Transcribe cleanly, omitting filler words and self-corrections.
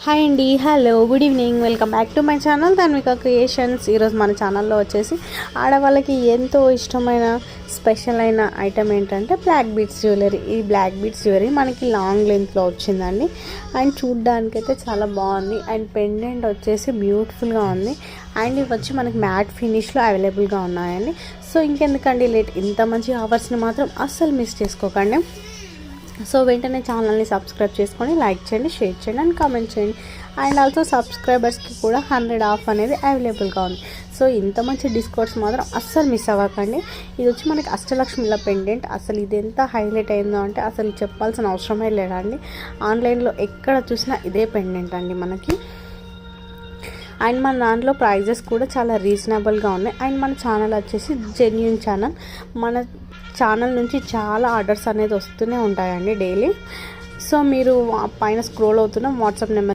Hi అండి, hello, good evening. Welcome back to my channel Dhanvika creations. ఈరోజు మన ఛానల్లో వచ్చేసి ఆడవాళ్ళకి ఎంతో ఇష్టమైన స్పెషల్ అయిన ఐటమ్ ఏంటంటే బ్లాక్ బీడ్స్ జ్యువెలరీ. ఈ బ్లాక్ బీడ్స్ జ్యువెలరీ మనకి లాంగ్ లెంత్లో వచ్చిందండి. అండ్ చూడ్డానికైతే చాలా బాగుంది. అండ్ పెండెంట్ వచ్చేసి బ్యూటిఫుల్గా ఉంది. అండ్ ఇవి వచ్చి మనకి మ్యాట్ ఫినిష్లో అవైలబుల్గా ఉన్నాయండి. సో ఇంకెందుకండి లేట్, ఇంత మంచి ఆఫర్స్ని మాత్రం అస్సలు మిస్ చేసుకోకండి. సో వెంటనే ఛానల్ని సబ్స్క్రైబ్ చేసుకొని లైక్ చేయండి, షేర్ చేయండి అండ్ కామెంట్ చేయండి. అండ్ ఆల్సో సబ్స్క్రైబర్స్కి కూడా 100 ఆఫ్ అనేది అవైలబుల్గా ఉంది. సో ఇంత మంచి డిస్కౌంట్స్ మాత్రం అస్సలు మిస్ అవ్వకండి. ఇది వచ్చి మనకి అష్టలక్ష్మిల పెండెంట్. అసలు ఇది ఎంత హైలైట్ అయిందో అంటే అసలు చెప్పాల్సిన అవసరమే లేదండి. ఆన్లైన్లో ఎక్కడ చూసినా ఇదే పెండెంట్ అండి మనకి. అండ్ మన దాంట్లో ప్రైజెస్ కూడా చాలా రీజనబుల్గా ఉన్నాయి. అండ్ మన ఛానల్ వచ్చేసి జెన్యూన్ ఛానల్. మన ఛానల్ నుంచి చాలా ఆర్డర్స్ అనేది వస్తూనే ఉంటాయండి డైలీ. సో మీరు పైన స్క్రోల్ అవుతున్న వాట్సాప్ నెంబర్